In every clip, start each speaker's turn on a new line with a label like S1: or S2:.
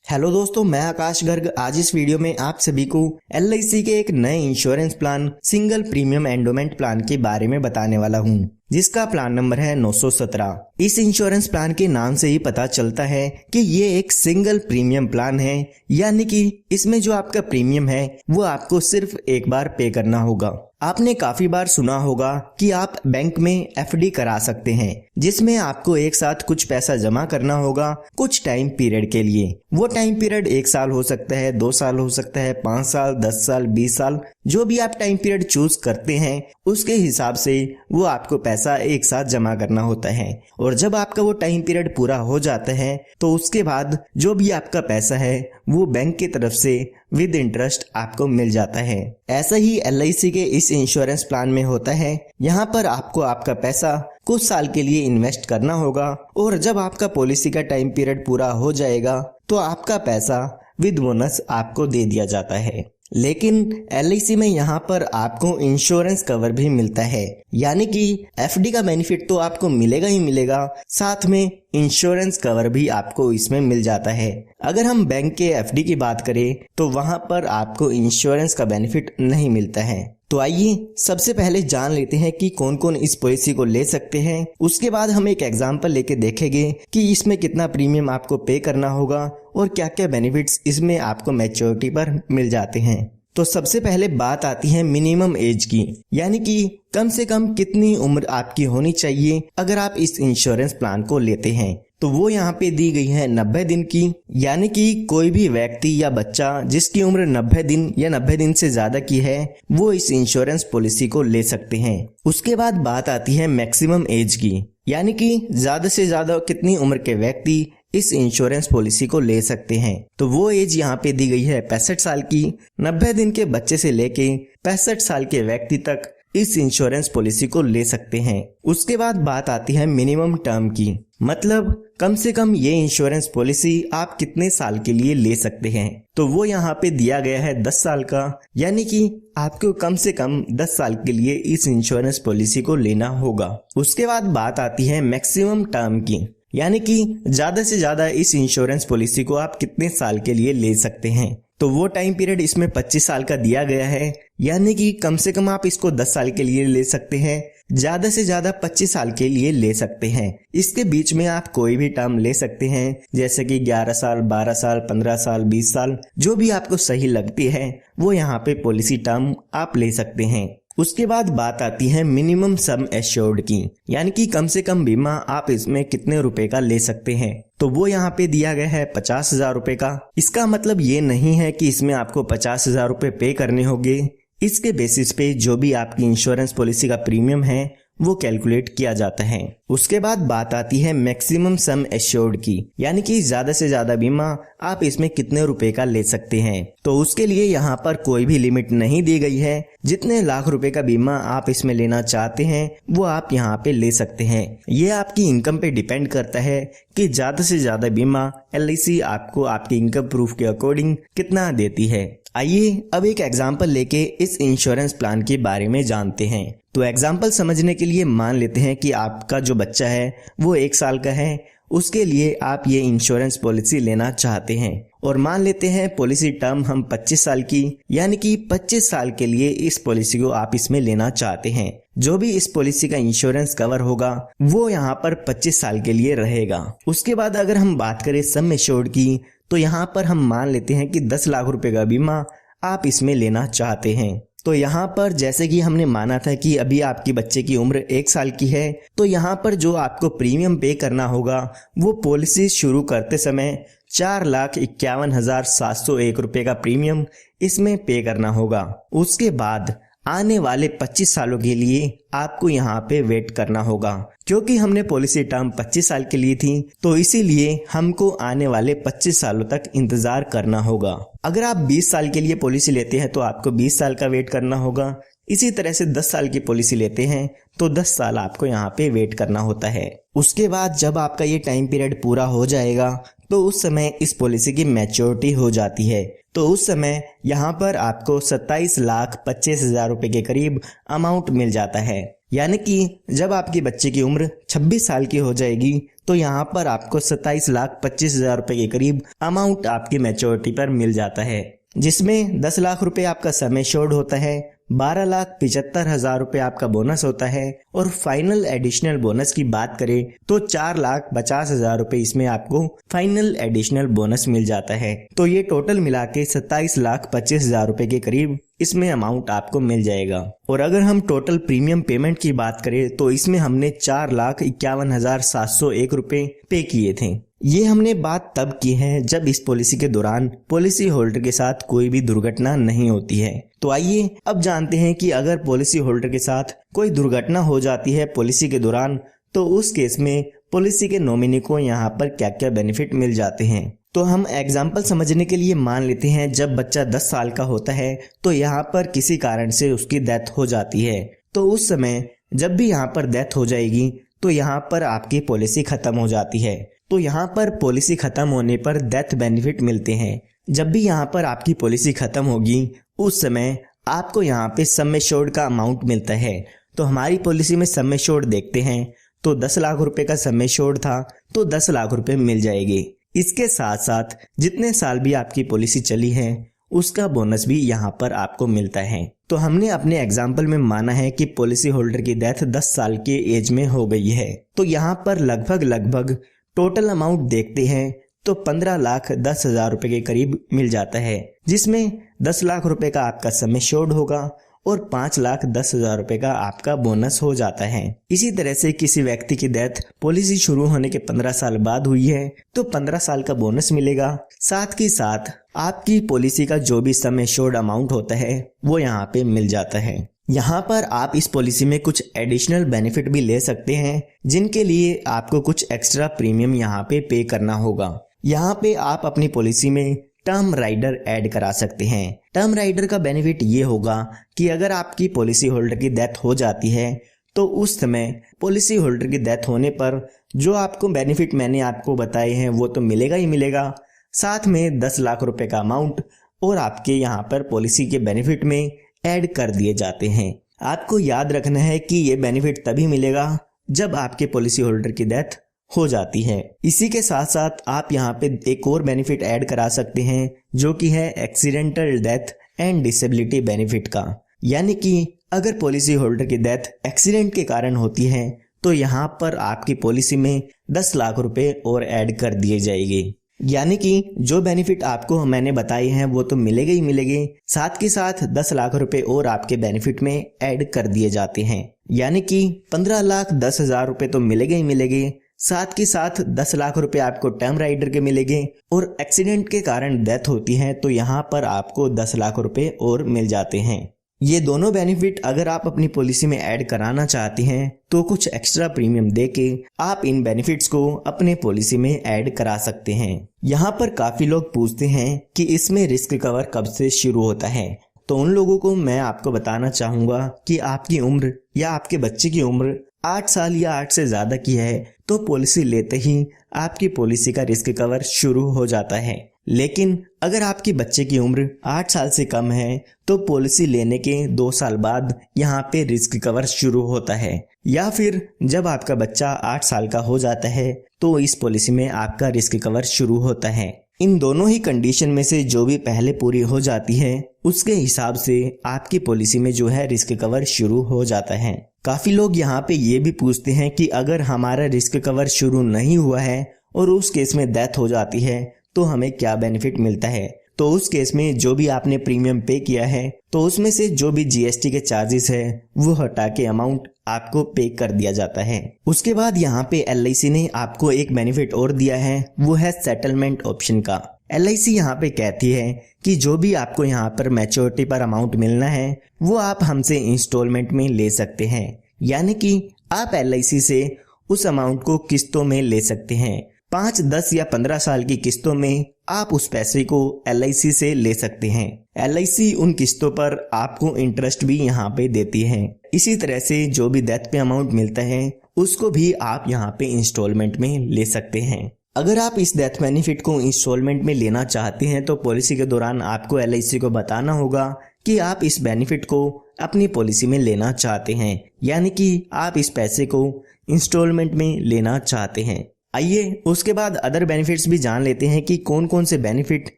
S1: Hello दोस्तों, मैं आकाश गर्ग। आज इस वीडियो में आप सभी को LIC के एक नए insurance plan single premium endowment plan के बारे में बताने वाला हूं, जिसका प्लान नंबर है 917। इस इंश्योरेंस प्लान के नाम से ही पता चलता है कि ये एक सिंगल प्रीमियम प्लान है, यानी कि इसमें जो आपका प्रीमियम है वो आपको सिर्फ एक बार पे करना होगा। आपने काफी बार सुना होगा कि आप बैंक में FD करा सकते हैं, जिसमें आपको एक साथ कुछ पैसा जमा करना होगा कुछ टाइम पीरियड के लिए। वो टाइम पीरियड 1 साल हो सकता है, 2 साल हो सकता है, 5 साल, 10 साल, 20 साल, जो भी आप टाइम पीरियड चूज करते हैं उसके हिसाब से वो आपको पैसा एक साथ जमा करना होता है। और जब आपका वो टाइम पीरियड पूरा हो जाता है तो उसके बाद जो भी आपका पैसा है वो बैंक की तरफ से विद इंटरेस्ट आपको मिल जाता है। ऐसा ही LIC के इस इंश्योरेंस प्लान में होता है। यहाँ पर आपको आपका पैसा कुछ साल के लिए इन्वेस्ट करना होगा और जब आपका पॉलिसी का टाइम पीरियड पूरा हो जाएगा तो आपका पैसा विद बोनस आपको दे दिया जाता है। लेकिन LIC में यहाँ पर आपको इंश्योरेंस कवर भी मिलता है, यानी कि FD का बेनिफिट तो आपको मिलेगा ही मिलेगा, साथ में इंश्योरेंस कवर भी आपको इसमें मिल जाता है। अगर हम बैंक के FD की बात करें तो वहां पर आपको इंश्योरेंस का बेनिफिट नहीं मिलता है। तो आइए सबसे पहले जान लेते हैं कि कौन कौन इस पॉलिसी को ले सकते हैं। उसके बाद हम एक एग्जांपल लेके देखेंगे कि इसमें कितना प्रीमियम आपको पे करना होगा और क्या क्या बेनिफिट्स इसमें आपको मैच्योरिटी पर मिल जाते हैं। तो सबसे पहले बात आती है मिनिमम एज की, यानी कि कम से कम कितनी उम्र आपकी होनी चाहिए अगर आप इस इंश्योरेंस प्लान को लेते हैं। तो वो यहाँ पे दी गई है 90 दिन की, यानी कि कोई भी व्यक्ति या बच्चा जिसकी उम्र 90 दिन या 90 दिन से ज्यादा की है वो इस इंश्योरेंस पॉलिसी को ले सकते हैं। उसके बाद बात आती है मैक्सिमम एज की, यानी कि ज्यादा से ज्यादा कितनी उम्र के व्यक्ति इस इंश्योरेंस पॉलिसी को ले सकते हैं। तो वो एज यहाँ पे दी गई है 65 साल की। 90 दिन के बच्चे से लेके 65 साल के व्यक्ति तक इस इंश्योरेंस पॉलिसी को ले सकते हैं। उसके बाद बात आती है मिनिमम टर्म की, मतलब कम से कम ये इंश्योरेंस पॉलिसी आप कितने साल के लिए ले सकते हैं। तो वो यहाँ पे दिया गया है 10 साल का, यानी कि आपको कम से कम 10 साल के लिए इस इंश्योरेंस पॉलिसी को लेना होगा। उसके बाद बात आती है मैक्सिमम टर्म की, यानी कि ज्यादा से ज्यादा इस इंश्योरेंस पॉलिसी को आप कितने साल के लिए ले सकते हैं। तो वो टाइम पीरियड इसमें 25 साल का दिया गया है, यानी कि कम से कम आप इसको 10 साल के लिए ले सकते हैं, ज्यादा से ज्यादा 25 साल के लिए ले सकते हैं। इसके बीच में आप कोई भी टर्म ले सकते हैं, जैसे कि 11 साल, 12 साल, 15 साल, 20 साल, जो भी आपको सही लगती है वो यहाँ पे पॉलिसी टर्म आप ले सकते हैं। उसके बाद बात आती है मिनिमम सम एश्योर्ड की, यानी कि कम से कम बीमा आप इसमें कितने रुपए का ले सकते हैं। तो वो यहाँ पे दिया गया है 50,000 रुपए का। इसका मतलब ये नहीं है कि इसमें आपको 50,000 रुपए पे करने होंगे। इसके बेसिस पे जो भी आपकी इंश्योरेंस पॉलिसी का प्रीमियम है वो कैलकुलेट किया जाता है। उसके बाद बात आती है मैक्सिमम सम एश्योर्ड की, यानी कि ज्यादा से ज्यादा बीमा आप इसमें कितने रुपए का ले सकते हैं। तो उसके लिए यहाँ पर कोई भी लिमिट नहीं दी गई है। जितने लाख रुपए का बीमा आप इसमें लेना चाहते हैं वो आप यहाँ पे ले सकते हैं। ये आपकी इनकम पे डिपेंड करता है कि ज्यादा से ज्यादा बीमा LIC आपको आपके इनकम प्रूफ के अकॉर्डिंग कितना देती है। आइए अब एक एग्जाम्पल लेके इस इंश्योरेंस प्लान के बारे में जानते हैं। तो एग्जाम्पल समझने के लिए मान लेते हैं कि आपका जो बच्चा है वो 1 साल का है, उसके लिए आप ये इंश्योरेंस पॉलिसी लेना चाहते हैं। और मान लेते हैं पॉलिसी टर्म हम 25 साल की, यानी कि 25 साल के लिए इस पॉलिसी को आप इसमें लेना चाहते हैं। जो भी इस पॉलिसी का इंश्योरेंस कवर होगा वो यहाँ पर 25 साल के लिए रहेगा। उसके बाद अगर हम बात करें सम एश्योर्ड की, तो यहाँ पर हम मान लेते हैं कि 10 लाख रुपए का बीमा आप इसमें लेना चाहते हैं। तो यहाँ पर जैसे कि हमने माना था कि अभी आपकी बच्चे की उम्र 1 साल की है, तो यहाँ पर जो आपको प्रीमियम पे करना होगा वो पॉलिसी शुरू करते समय 4,51,701 रुपए का प्रीमियम इसमें पे करना होगा। उसके बाद आने वाले 25 सालों के लिए आपको यहाँ पे वेट करना होगा, क्योंकि हमने पॉलिसी टर्म 25 साल के लिए थी, तो इसीलिए हमको आने वाले 25 सालों तक इंतजार करना होगा। अगर आप 20 साल के लिए पॉलिसी लेते हैं तो आपको 20 साल का वेट करना होगा। इसी तरह से 10 साल की पॉलिसी लेते हैं तो 10 साल आपको यहाँ पे वेट करना होता है। उसके बाद जब आपका ये टाइम पीरियड पूरा हो जाएगा तो उस समय इस पॉलिसी की मैच्योरिटी हो जाती है। तो उस समय यहाँ पर आपको 27,25,000 रुपए के करीब अमाउंट मिल जाता है। यानी कि जब आपके बच्चे की उम्र 26 साल की हो जाएगी तो यहाँ पर आपको 27,25,000 रुपए के करीब अमाउंट आपकी मैच्योरिटी पर मिल जाता है, जिसमें 10 लाख रुपए आपका सम एश्योर्ड होता है, 12,75,000 रुपए आपका बोनस होता है और फाइनल एडिशनल बोनस की बात करें तो 4,50,000 रुपए इसमें आपको फाइनल एडिशनल बोनस मिल जाता है। तो ये टोटल मिला के 27,25,000 रुपए के करीब इसमें अमाउंट आपको मिल जाएगा। और अगर हम टोटल प्रीमियम पेमेंट की बात करें तो इसमें हमने 4,51,701 रुपए पे किए थे। ये हमने बात तब की है जब इस पॉलिसी के दौरान पॉलिसी होल्डर के साथ कोई भी दुर्घटना नहीं होती है। तो आइए अब जानते हैं कि अगर पॉलिसी होल्डर के साथ कोई दुर्घटना हो जाती है पॉलिसी के दौरान तो उस केस में पॉलिसी के नॉमिनी को यहाँ पर क्या क्या बेनिफिट मिल जाते हैं। तो हम एग्जाम्पल समझने के लिए मान लेते हैं जब बच्चा 10 साल का होता है तो यहाँ पर किसी कारण से उसकी डेथ हो जाती है। तो उस समय जब भी यहाँ पर डेथ हो जाएगी तो यहाँ पर आपकी पॉलिसी खत्म हो जाती है। तो यहाँ पर पॉलिसी खत्म होने पर डेथ बेनिफिट मिलते हैं। जब भी यहाँ पर आपकी पॉलिसी खत्म होगी उस समय आपको यहाँ पे सम एश्योर्ड का अमाउंट मिलता है। तो हमारी पॉलिसी में सम एश्योर्ड देखते हैं तो 10 लाख रुपए का सम एश्योर्ड था तो 10 लाख रुपए मिल जाएंगे। इसके साथ साथ जितने साल भी आपकी पॉलिसी चली है उसका बोनस भी यहाँ पर आपको मिलता है। तो हमने अपने एग्जाम्पल में माना है कि पॉलिसी होल्डर की डेथ 10 साल के एज में हो गई है। तो यहाँ पर लगभग टोटल अमाउंट देखते हैं तो 15,10,000 रुपए के करीब मिल जाता है, जिसमें 10 लाख रुपए का आपका सम एश्योर्ड होगा और 5,10,000 रुपए का आपका बोनस हो जाता है। इसी तरह से किसी व्यक्ति की डेथ पॉलिसी शुरू होने के 15 साल बाद हुई है तो 15 साल का बोनस मिलेगा। साथ ही साथ आपकी पॉलिसी का जो भी सम एश्योर्ड अमाउंट होता है वो यहाँ पे मिल जाता है। यहाँ पर आप इस पॉलिसी में कुछ एडिशनल बेनिफिट भी ले सकते हैं जिनके लिए आपको कुछ एक्स्ट्रा प्रीमियम यहाँ पे करना होगा। यहाँ पे आप अपनी पॉलिसी में टर्म राइडर ऐड करा सकते हैं। टर्म राइडर का बेनिफिट ये होगा कि अगर आपकी पॉलिसी होल्डर की डेथ हो जाती है तो उस समय पॉलिसी होल्डर की डेथ होने पर जो आपको बेनिफिट मैंने आपको बताए हैं वो तो मिलेगा ही मिलेगा, साथ में 10 लाख रुपए का अमाउंट और आपके यहाँ पर पॉलिसी के बेनिफिट में ऐड कर दिए जाते हैं। आपको याद रखना है कि ये बेनिफिट तभी मिलेगा जब आपके पॉलिसी होल्डर की डेथ हो जाती है। इसी के साथ साथ आप यहाँ पे एक और बेनिफिट ऐड करा सकते हैं जो कि है accidental death and disability benefit का। यानी कि अगर पॉलिसी होल्डर की डेथ एक्सीडेंट के कारण होती है तो यहाँ पर आपकी पॉलिसी में 10 लाख रुपए और ऐड कर दिए जाएंगे। यानी कि जो बेनिफिट आपको मैंने बताए हैं वो तो मिलेंगे ही मिलेंगे, साथ के साथ 10 लाख रुपए और आपके बेनिफिट में ऐड कर दिए जाते हैं। यानी कि 15,10,000 रुपए तो मिलेंगे ही मिलेंगे, साथ के साथ 10 लाख रुपए आपको टर्म राइडर के मिलेंगे और एक्सीडेंट के कारण डेथ होती है तो यहाँ पर आपको 10 लाख रुपए और मिल जाते हैं। ये दोनों बेनिफिट अगर आप अपनी पॉलिसी में ऐड कराना चाहते हैं तो कुछ एक्स्ट्रा प्रीमियम देके आप इन बेनिफिट्स को अपने पॉलिसी में ऐड करा सकते हैं। यहाँ पर काफी लोग पूछते हैं कि इसमें रिस्क कवर कब से शुरू होता है। तो उन लोगों को मैं आपको बताना चाहूंगा कि आपकी उम्र या आपके बच्चे की उम्र 8 साल या 8 से ज्यादा की है तो पॉलिसी लेते ही आपकी पॉलिसी का रिस्क कवर शुरू हो जाता है। लेकिन अगर आपकी बच्चे की उम्र 8 साल से कम है तो पॉलिसी लेने के 2 साल बाद यहाँ पे रिस्क कवर शुरू होता है, या फिर जब आपका बच्चा 8 साल का हो जाता है तो इस पॉलिसी में आपका रिस्क कवर शुरू होता है। इन दोनों ही कंडीशन में से जो भी पहले पूरी हो जाती है उसके हिसाब से आपकी पॉलिसी में जो है रिस्क कवर शुरू हो जाता है। काफी लोग यहाँ पे ये भी पूछते हैं कि अगर हमारा रिस्क कवर शुरू नहीं हुआ है और उस केस में डेथ हो जाती है तो हमें क्या बेनिफिट मिलता है। तो उस केस में जो भी आपने प्रीमियम पे किया है तो उसमें से जो भी जीएसटी के चार्जेस है वो हटा के अमाउंट आपको पे कर दिया जाता है। उसके बाद यहाँ पे एलआईसी ने आपको एक बेनिफिट और दिया है, वो है सेटलमेंट ऑप्शन का। एलआईसी यहाँ पे कहती है कि जो भी आपको यहाँ पर मैच्योरिटी पर अमाउंट मिलना है वो आप हमसे इंस्टॉलमेंट में ले सकते हैं। यानी कि आप एलआईसी से उस अमाउंट को किस्तों में ले सकते हैं। 5, 10 या 15 साल की किस्तों में आप उस पैसे को एलआईसी से ले सकते हैं। एलआईसी उन किस्तों पर आपको इंटरेस्ट भी यहाँ पे देती है। इसी तरह से जो भी डेथ पे अमाउंट मिलता है उसको भी आप यहाँ पे इंस्टॉलमेंट में ले सकते हैं। अगर आप इस डेथ बेनिफिट को इंस्टॉलमेंट में लेना चाहते हैं तो पॉलिसी के दौरान आपको एलआईसी को बताना होगा कि आप इस बेनिफिट को अपनी पॉलिसी में लेना चाहते हैं, यानी कि आप इस पैसे को इंस्टॉलमेंट में लेना चाहते हैं। आइए उसके बाद अदर बेनिफिट्स भी जान लेते हैं कि कौन कौन से बेनिफिट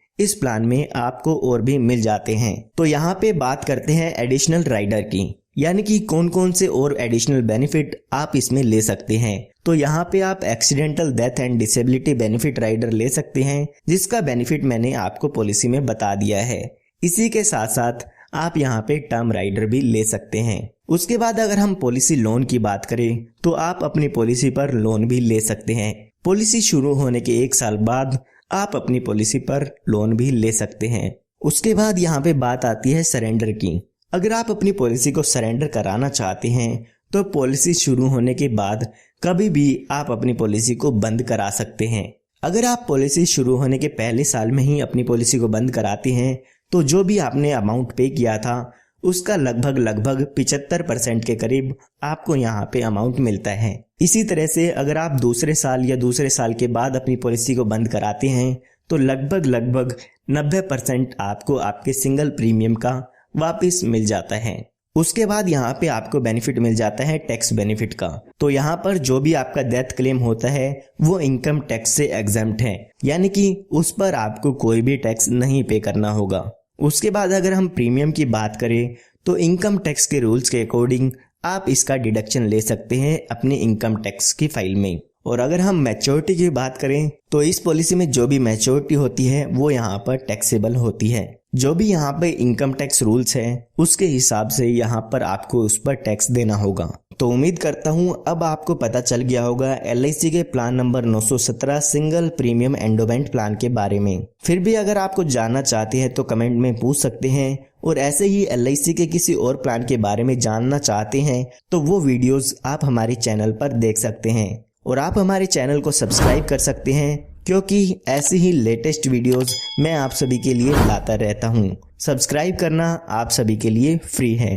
S1: इस प्लान में आपको और भी मिल जाते हैं। तो यहाँ पे बात करते हैं एडिशनल राइडर की, यानी कि कौन कौन से और एडिशनल बेनिफिट आप इसमें ले सकते हैं। तो यहाँ पे आप accidental death and disability benefit rider ले सकते हैं, जिसका बेनिफिट मैंने आपको पॉलिसी में बता दिया है। इसी के साथ साथ आप यहाँ पे टर्म राइडर भी ले सकते हैं। उसके बाद अगर हम पॉलिसी लोन की बात करें तो आप अपनी पॉलिसी पर लोन भी ले सकते हैं। पॉलिसी शुरू होने के 1 साल बाद आप अपनी पॉलिसी पर लोन भी ले सकते हैं। उसके बाद यहाँ पे बात आती है सरेंडर की। अगर आप अपनी पॉलिसी को सरेंडर कराना चाहते हैं तो पॉलिसी शुरू होने के बाद कभी भी आप अपनी पॉलिसी को बंद करा सकते हैं। अगर आप पॉलिसी शुरू होने के पहले साल में ही अपनी पॉलिसी को बंद कराते हैं तो जो भी आपने अमाउंट पे किया था उसका लगभग 75% के करीब आपको यहाँ पे अमाउंट मिलता है। इसी तरह से अगर आप दूसरे साल या दूसरे साल के बाद अपनी पॉलिसी को बंद कराते हैं तो लगभग 90% आपको आपके सिंगल प्रीमियम का वापस मिल जाता है। उसके बाद यहाँ पे आपको बेनिफिट मिल जाता है टैक्स बेनिफिट का। तो यहाँ पर जो भी आपका डेथ क्लेम होता है वो इनकम टैक्स से एग्जम्प्ट है, यानी कि उस पर आपको कोई भी टैक्स नहीं पे करना होगा। उसके बाद अगर हम प्रीमियम की बात करें तो इनकम टैक्स के रूल्स के अकॉर्डिंग आप इसका डिडक्शन ले सकते हैं अपने इनकम टैक्स की फाइल में। और अगर हम मैच्योरिटी की बात करें तो इस पॉलिसी में जो भी मैच्योरिटी होती है वो यहाँ पर टैक्सेबल होती है। जो भी यहाँ पे इनकम टैक्स रूल्स है उसके हिसाब से यहाँ पर आपको उस पर टैक्स देना होगा। तो उम्मीद करता हूँ अब आपको पता चल गया होगा LIC के plan number 917 single premium endowment plan के बारे में। फिर भी अगर आप कुछ जानना चाहते हैं तो कमेंट में पूछ सकते हैं, और ऐसे ही LIC के किसी और प्लान के बारे में जानना चाहते हैं तो वो वीडियोस आप हमारे चैनल पर देख सकते हैं। और आप हमारे चैनल को सब्सक्राइब कर सकते हैं क्योंकि ऐसी ही लेटेस्ट वीडियोस मैं आप सभी के लिए लाता रहता हूं। सब्सक्राइब करना आप सभी के लिए फ्री है।